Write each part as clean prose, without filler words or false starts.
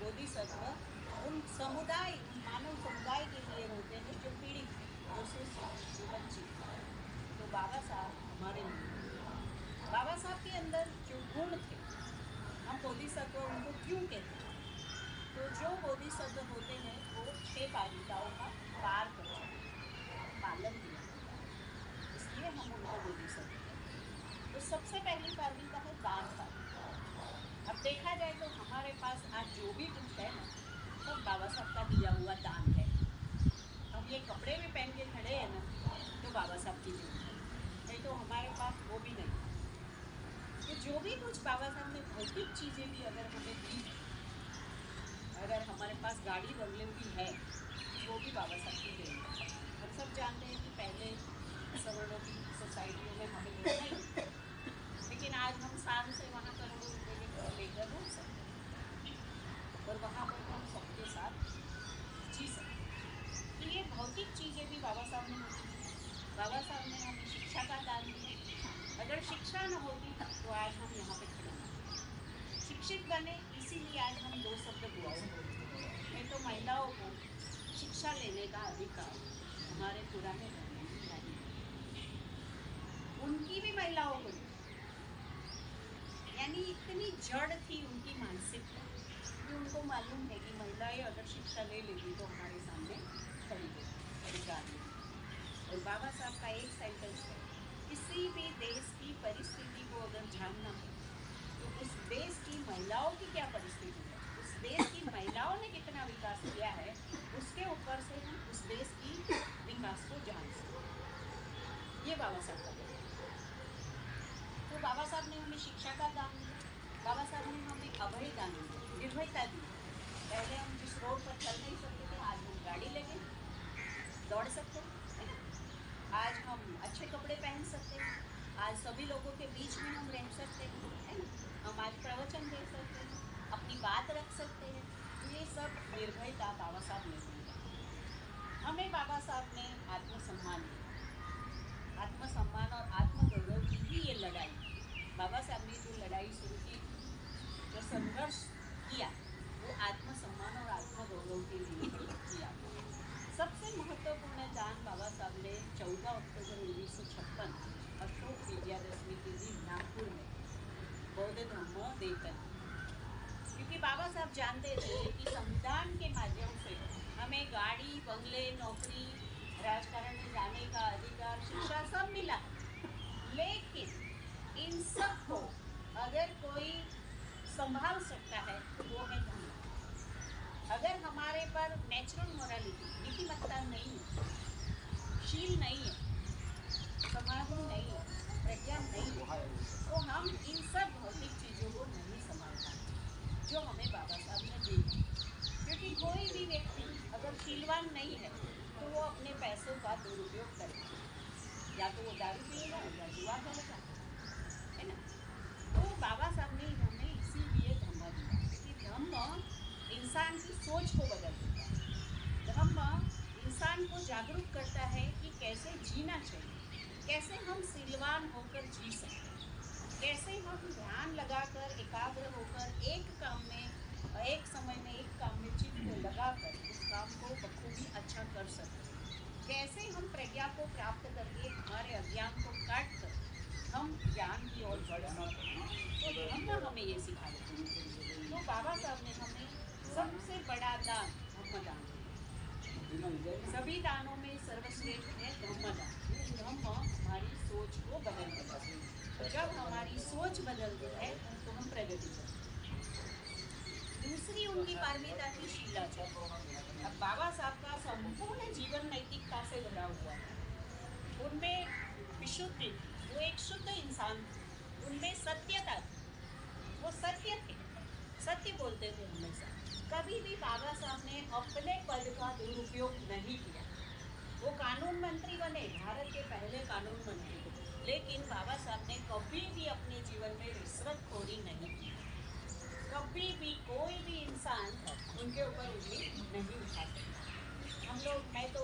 बोधिसत्व उन समुदाय, मानव समुदाय के लिए होते हैं जो पीड़ित और जो वंचित। तो बाबा साहब हमारे लिए, बाबा साहब के अंदर जो गुण थे, हम बोधिसत्व उनको क्यों कहते हैं? तो जो बोधिसत्व होते हैं वो 6 पारमिताओं का पार कर चुके हैं, पालन किया, इसलिए हम उनको बोधिसत्व कहते हैं। तो सबसे पहली पारमिता है दान पारमिता। अब देखा जाए तो हमारे पास आज जो भी कुछ है ना, सब बाबा साहब का दिया हुआ दान है। हम ये कपड़े भी पहन के खड़े हैं ना, तो बाबा साहब की देन है, नहीं तो हमारे पास वो भी नहीं। तो जो भी कुछ बाबा साहब ने भौतिक चीज़ें भी अगर हमें दी, अगर हमारे पास गाड़ी बंगले भी है, वो भी बाबा साहब की देन है। हम सब जानते हैं कि पहले सवर्णों की सोसाइटियों में हमें लोग नहीं, लेकिन आज हम शान से वहाँ करोड़ों रुपए के घर लेकर रह सकते हैं और वहाँ पर हम सबके साथ जी सकते हैं। तो ये भौतिक चीज़ें भी बाबा साहब ने हमें दी। बाबा साहब ने हमें शिक्षा का दान दिया। अगर शिक्षा न होती तो आज हम यहाँ पे खड़े नहीं। शिक्षित बने इसीलिए आज हम 2 शब्द बोल सकते हैं। नहीं तो महिलाओं को शिक्षा लेने का अधिकार हमारे पुराने धर्मों में नहीं, उनकी भी महिलाओं को, यानी इतनी जड़ थी उनकी मानसिकता कि उनको मालूम है कि महिलाएं अगर शिक्षा ले लेगी तो हमारे सामने खड़ी होगी, अधिकार लेगी। और बाबा साहब का एक सेंटेंस है, किसी भी देश की परिस्थिति को अगर जानना है तो उस देश की महिलाओं की क्या परिस्थिति है, उस देश की महिलाओं ने कितना विकास किया है, उसके ऊपर से हम उस देश की विकास को जान सकते। ये बाबा साहब का कहना है। तो बाबा साहब ने हमें शिक्षा का दान दिया। बाबा साहब ने हमें अभय दान दिया, निर्भयता दी। पहले हम जिस रोड पर चल नहीं सकते थे, आज हम गाड़ी लेके दौड़ सकते हैं। आज हम अच्छे कपड़े पहन सकते हैं, आज सभी लोगों के बीच में हम रह सकते हैं, है ना। हम आज प्रवचन दे सकते हैं, अपनी बात रख सकते हैं। तो ये सब निर्भयता बाबा साहब ने दी है हमें। बाबा साहब ने आत्मसम्मान दिया। आत्मसम्मान और आत्मगौरव की ही ये लड़ाई, बाबा साहब ने जो लड़ाई शुरू की, जो संघर्ष किया, वो आत्मसम्मान और आत्मगौरव के लिए किया। सबसे महत्वपूर्ण दान बाबा साहब ने 14 अक्टूबर 1956 अशोक विजयादशमी के दिन नागपुर में बौद्ध धम्म देकर, क्योंकि बाबा साहब जानते थे कि संविधान के माध्यम से हमें गाड़ी, बंगले, नौकरी, राजकारण में जाने का अधिकार, शिक्षा सब मिला है, लेकिन इन सब को अगर कोई संभाल सकता है तो वो है धर्म। अगर हमारे पर नेचुरल मोरालिटी, नीतिमत्ता नहीं है, शील नहीं है, समाधि नहीं है, प्रज्ञा नहीं है, तो हम इन सब भौतिक चीज़ों को नहीं संभाल पाते जो हमें बाबा साहब ने दी। क्योंकि कोई भी व्यक्ति अगर शीलवान नहीं है तो वो अपने पैसों का दुरुपयोग करेगा, या तो वो दारू पिएगा या जुआ खेलेगा, है ना। तो बाबा साहब ने हमें इसीलिए धम्म दिया, क्योंकि धम्म इंसान की सोच को बदल देता है। धम्म इंसान को जागरूक करता है कि कैसे जीना चाहिए, कैसे हम शीलवान होकर जी सकते हैं, कैसे हम ध्यान लगाकर एकाग्र होकर एक काम में, एक समय में एक काम में चित्त लगाकर उस काम को बखूबी अच्छा कर सकते हैं, कैसे हम प्रज्ञा को प्राप्त करके हमारे अज्ञान को काट कर हम ज्ञान की ओर बढ़ सकते हैं। तो धम्म हमें ये सिखाते हैं। तो बाबा साहब ने हमें सबसे बड़ा दान धम्म दान दिया। सभी दानों में सर्वश्रेष्ठ है धम्म दान। धम्म हमारी सोच को बदल देता है। जब हमारी सोच बदलती है तो हम प्रगति करते हैं। दूसरी उनकी पारमिता थी शिलाचार। अब बाबा साहब का संपूर्ण जीवन नैतिकता से भरा हुआ है। उनमें विशुद्धि थी, वो एक शुद्ध इंसान थे, उनमें सत्यता थी, वो सत्य थे, सत्य बोलते थे हमेशा। कभी भी बाबा साहब ने अपने पद का दुरुपयोग नहीं किया। वो कानून मंत्री बने, भारत के पहले कानून मंत्री, लेकिन बाबा साहब ने कभी भी अपने जीवन में रिश्वतखोरी नहीं की। कभी भी कोई भी इंसान उनके ऊपर उंगली नहीं उठा सकता। हम लोग, मैं तो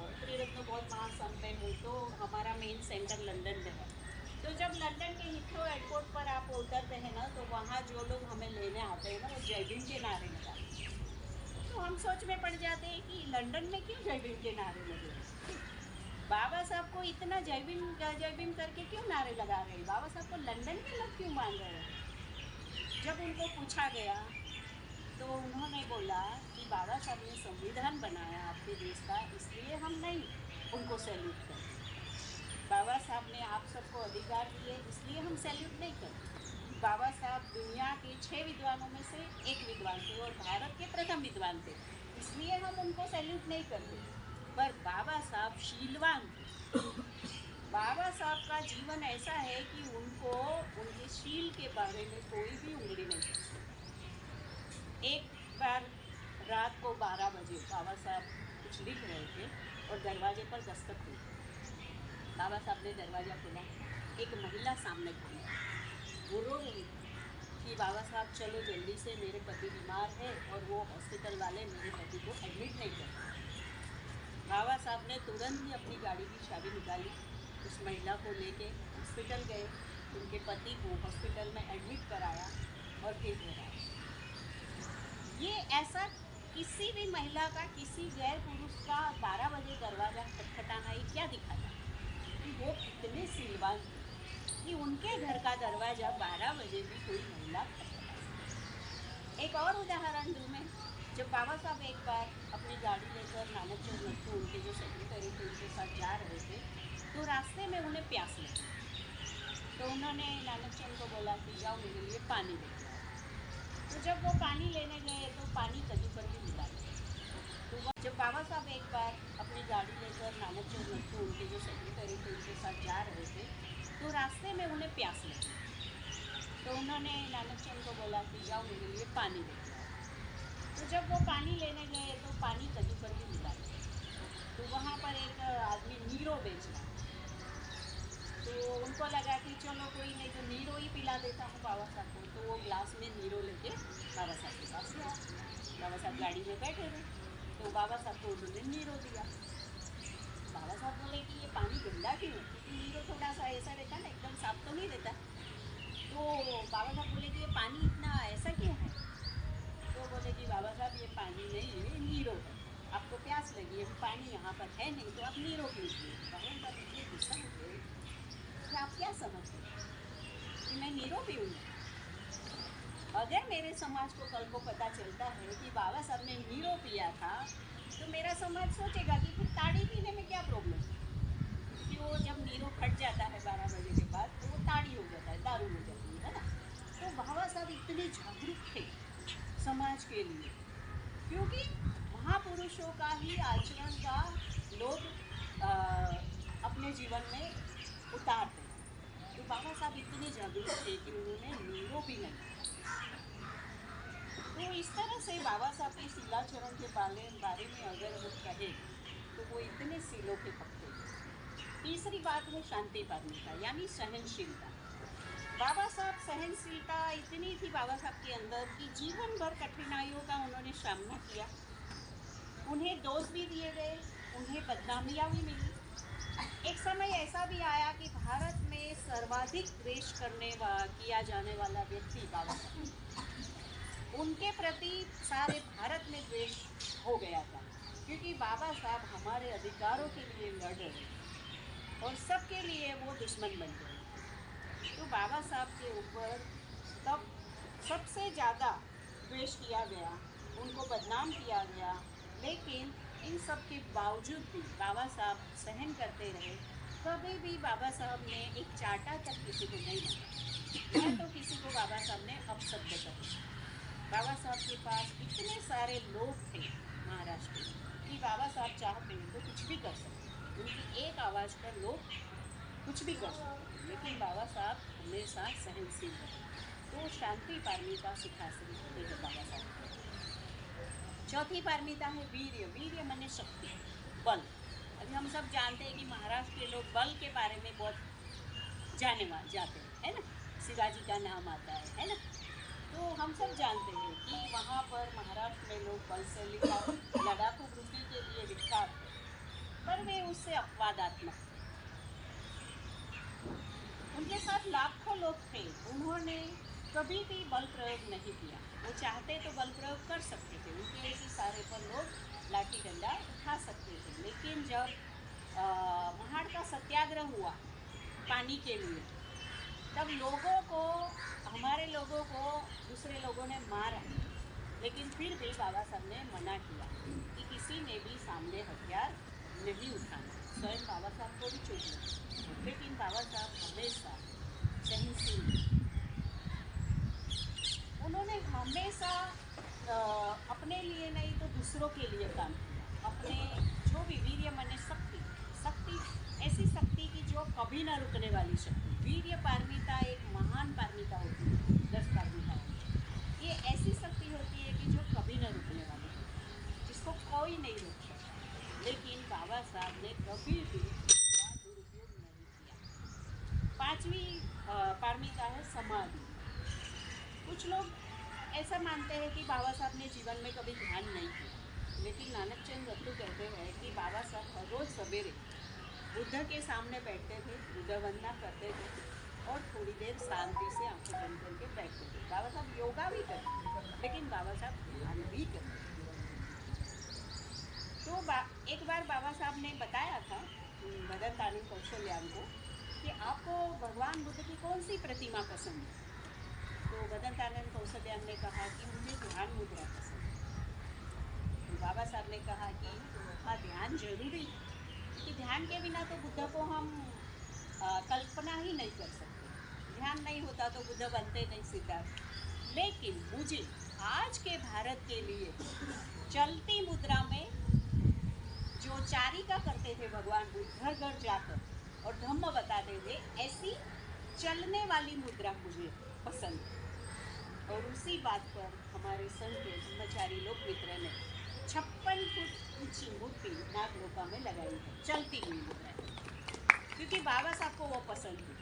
उत्तरी रत्न बहुत महासंघ में हूँ, तो हमारा मेन सेंटर लंदन में है। तो जब लंदन के हिथ्रो एयरपोर्ट पर आप उतरते हैं ना, तो वहाँ जो लोग हमें लेने आते हैं ना, वो जय भीम के नारे लगाते हैं। तो हम सोच में पड़ जाते हैं कि लंदन में क्यों जय भीम के नारे लगे हैं? बाबा साहब को इतना जय भीम करके क्यों नारे लगा रहे हैं? बाबा साहब को लंदन के लोग क्यों मान रहे हैं? जब उनको पूछा गया तो उन्होंने बोला कि बाबा साहब ने संविधान बनाया आपके देश का, इसलिए हम नहीं उनको सैल्यूट करते। बाबा साहब ने आप सबको अधिकार दिए, इसलिए हम सैल्यूट नहीं करते। बाबा साहब दुनिया के 6 विद्वानों में से एक विद्वान थे और भारत के प्रथम विद्वान थे, इसलिए हम उनको सैल्यूट नहीं करते। पर बाबा साहब शीलवान थे। बाबा साहब का जीवन ऐसा है कि उनको उनके शील के बारे में कोई भी उंगली नहीं करती। एक बार रात को 12 बजे बाबा साहब कुछ लिख रहे थे और दरवाजे पर दस्तक हुई। बाबा साहब ने दरवाज़ा खोला, एक महिला सामने खड़ी, वो रो रही थी कि बाबा साहब चलो जल्दी से, मेरे पति बीमार है और वो हॉस्पिटल वाले मेरे पति को एडमिट नहीं कर रहे। बाबा साहब ने तुरंत ही अपनी गाड़ी की चाबी निकाली, उस महिला को लेके हॉस्पिटल गए, उनके पति को हॉस्पिटल में एडमिट कराया और फिर घर आए। ये ऐसा किसी भी महिला का, किसी गैर पुरुष का 12 बजे दरवाज़ा खटखटाना ये क्या दिखाता है कि वो कितने सीलवान थे कि उनके घर का दरवाज़ा 12 बजे भी कोई महिला खटखटा। एक और उदाहरण दूँ मैं, जब बाबा साहब एक बार अपनी गाड़ी लेकर नानक चंद नट्टू, उनके जो सेक्रेटरी थे, उनके साथ जा रहे थे, तो रास्ते में उन्हें प्यास लगी। तो उन्होंने नानक चंद को बोला कि जाओ मेरे लिए पानी लेके आओ। तो जब वो पानी लेने गए तो पानी कहीं पर भी मिला नहीं। तो जब बाबा साहब एक बार अपनी गाड़ी लेकर नानक चंद नट्टू, उनके जो सेक्रेटरी थे, उनके साथ जा रहे थे, तो रास्ते में उन्हें प्यास लगी। तो उन्होंने नानक चंद को बोला कि जाओ मेरे लिए पानी लेके आओ। तो जब वो पानी लेने गए तो पानी कहीं पर भी मिला नहीं। तो वहाँ पर एक आदमी नीरो बेच रहा, तो उनको लगा कि चलो कोई नहीं तो नीरो ही पिला देता हूँ बाबा साहब को। तो वो ग्लास में नीरो लेके बाबा साहब के पास गया। बाबा साहब गाड़ी में बैठे थे, तो बाबा साहब को उन्होंने नीरो दिया। बाबा साहब बोले कि ये पानी गंदा क्यों है, क्योंकि नीरो थोड़ा सा ऐसा रहता ना, एकदम साफ तो नहीं रहता। तो बाबा साहब बोले कि ये पानी इतना ऐसा क्यों है? तो बोले कि बाबा साहब ये पानी नहीं है, ये नीरो है। आपको प्यास लगी, अभी पानी यहाँ पर है नहीं, तो आप नीरो पीजिए। बाबा साहब इतने गुस्सा हो गए कि आप क्या समझते हैं कि मैं नीरो पीऊँगा? अगर मेरे समाज को कल को पता चलता है कि बाबा साहब ने नीरो पिया था, तो मेरा समाज सोचेगा कि फिर ताड़ी पीने में क्या प्रॉब्लम है, क्योंकि वो जब नीरो फट जाता है 12 बजे के बाद तो वो ताड़ी हो जाता है, दारू हो जाती है ना। तो बाबा साहब इतने जागरूक थे समाज के लिए, क्योंकि महापुरुषों का ही आचरण का लोग अपने जीवन में उतारते हैं। तो बाबा साहब इतने जागरूक थे कि उन्होंने नीरो भी नहीं। तो इस तरह से बाबा साहब के शीलाचरण के बारे में अगर हम कहें तो वो इतने सीलों के पक्के थे। तीसरी बात है शांति पारमिता, यानी सहनशीलता। बाबा साहब सहनशीलता इतनी थी बाबा साहब के अंदर कि जीवन भर कठिनाइयों का उन्होंने सामना किया। उन्हें दोष भी दिए गए, उन्हें बदनामियाँ भी मिली। एक समय ऐसा भी आया कि भारत में सर्वाधिक द्वेष किया जाने वाला व्यक्ति बाबा साहब, उनके प्रति सारे भारत में द्वेष हो गया था, क्योंकि बाबा साहब हमारे अधिकारों के लिए लड़ रहे थे और सबके लिए वो दुश्मन बन गए। तो बाबा साहब के ऊपर तब सबसे ज़्यादा द्वेष किया गया, उनको बदनाम किया गया। लेकिन इन सब के बावजूद भी बाबा साहब सहन करते रहे। कभी भी बाबा साहब ने एक चाटा तक किसी को नहीं मारा, न तो किसी को बाबा साहब ने अपशब्द कहा। बाबा साहब के पास इतने सारे लोग थे महाराष्ट्र में कि बाबा साहब चाहते हैं तो कुछ भी कर सकते हैं, उनकी एक आवाज़ पर लोग कुछ भी कर सकते हैं। लेकिन बाबा साहब हमेशा सहनशील रहे। तो शांति पारमिता सिखा सकते हैं बाबा साहब। चौथी पारमिता है वीर्य। वीर्य माने शक्ति, बल। अभी हम सब जानते हैं कि महाराष्ट्र के लोग बल के बारे में बहुत जाते हैं, है ना। शिवाजी का नाम आता है ना। तो हम सब जानते हैं कि वहाँ पर महाराष्ट्र में लोग बल से लड़ाकू वृत्ति के लिए विख्यात है, पर वे उससे अपवादात्मक थे। उनके साथ लाखों लोग थे, उन्होंने कभी भी बल प्रयोग नहीं किया। वो चाहते तो बल प्रयोग कर सकते थे, उनके एक इशारे पर लोग लाठी डंडा उठा सकते थे। लेकिन जब महाड़ का सत्याग्रह हुआ पानी के लिए, तब लोगों को, हमारे लोगों को दूसरे लोगों ने मारा, लेकिन फिर भी बाबा साहब ने मना किया कि किसी ने भी सामने हथियार नहीं उठाना। स्वयं बाबा साहब को भी चोट लगी, लेकिन बाबा साहब हमेशा सहनशील, उन्होंने हमेशा अपने लिए नहीं तो दूसरों के लिए काम किया। अपने जो भी वीर्य माने शक्ति, शक्ति ऐसी शक्ति की जो कभी ना रुकने वाली शक्ति। वीर्य पारमिता एक महान पारमिता होती है, 10 पारमिताओं में। ये ऐसी शक्ति होती है कि जो कभी ना रुकने वाली होती है, जिसको कोई नहीं रोक सकता। लेकिन बाबा साहब ने कभी भी इसका दुरुपयोग नहीं किया। 5वीं पारमिता है समाधि। कुछ लोग ऐसा मानते हैं कि बाबा साहब ने जीवन में कभी ध्यान नहीं किया, लेकिन नानक चंद रत्तू कहते हैं कि बाबा साहब हर रोज़ सवेरे बुद्ध के सामने बैठते थे, बुद्ध वंदना करते थे और थोड़ी देर शांति से आंखें बंद करके बैठते थे। बाबा साहब योगा भी करते थे, लेकिन बाबा साहब ध्यान भी करते थे। तो एक बार बाबा साहब ने बताया था भगत आनंद कौशल्यान को कि आपको भगवान बुद्ध की कौन सी प्रतिमा पसंद है। तो भगवंतानंद कौशल्यान ने कहा कि मुझे ध्यान मुद्रा पसंद है। तो बाबा साहब ने कहा कि हाँ, ध्यान जरूरी है, कि ध्यान के बिना तो बुद्ध को हम कल्पना ही नहीं कर सकते। ध्यान नहीं होता तो बुद्ध बनते नहीं सिद्धार्थ। लेकिन मुझे आज के भारत के लिए चलती मुद्रा में जो चारिका करते थे भगवान बुद्ध, घर घर जाकर और धम्म बताते थे, ऐसी चलने वाली मुद्रा मुझे पसंद है। और उसी बात पर हमारे संघ के ब्रह्मचारी लोक मित्र ने 56 फुट ऊंची मूर्ति नागलोका में लगाई है, चलती हुई मुद्रा, क्योंकि बाबा साहब को वो पसंद थी।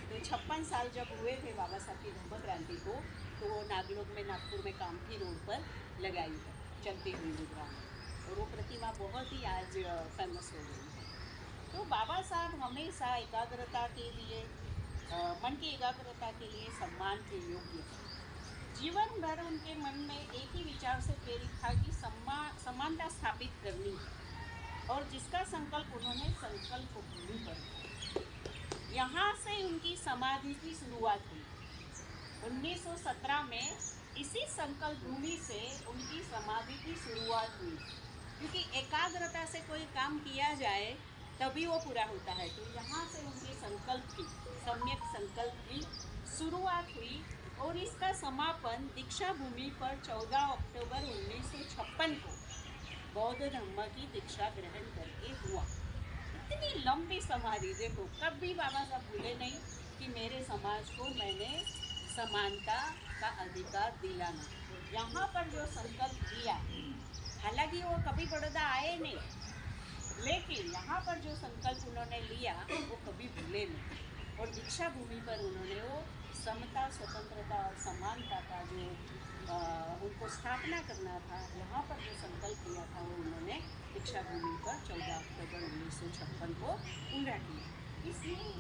तो 56 साल जब हुए थे बाबा साहब की धम्म क्रांति को, तो वो नागलोक में, नागपुर में कामठी रोड पर लगाई है चलती हुई मुद्रा में, और वो प्रतिमा बहुत ही आज फेमस हो गई है। तो बाबा साहब हमेशा एकाग्रता के लिए, मन की एकाग्रता के लिए सम्मान के योग्य है। जीवन भर उनके मन में एक ही विचार से प्रेरित था कि समानता स्थापित करनी है, और जिसका संकल्प उन्होंने संकल्प भूमि पर किया। यहाँ से उनकी समाधि की शुरुआत हुई। 1917 में इसी संकल्प भूमि से उनकी समाधि की शुरुआत हुई, क्योंकि एकाग्रता से कोई काम किया जाए तभी वो पूरा होता है। तो यहाँ से उनके संकल्प की, सम्यक संकल्प की शुरुआत हुई, और इसका समापन दीक्षा भूमि पर 14 अक्टूबर 1956 को बौद्ध धम्म की दीक्षा ग्रहण करके हुआ। इतनी लंबी समाधि, देखो कभी बाबा साहब भूले नहीं कि मेरे समाज को मैंने समानता का अधिकार दिलाना। यहाँ पर जो संकल्प लिया, हालांकि वो कभी बड़ौदा आए नहीं, लेकिन यहाँ पर जो संकल्प उन्होंने लिया वो कभी भूले नहीं। और दीक्षा भूमि पर उन्होंने वो समता, स्वतंत्रता और समानता का जो उनको स्थापना करना था, यहाँ पर जो संकल्प लिया था वो उन्होंने दीक्षा भूमि पर 14 अक्टूबर 1956 को पूरा किया। इसलिए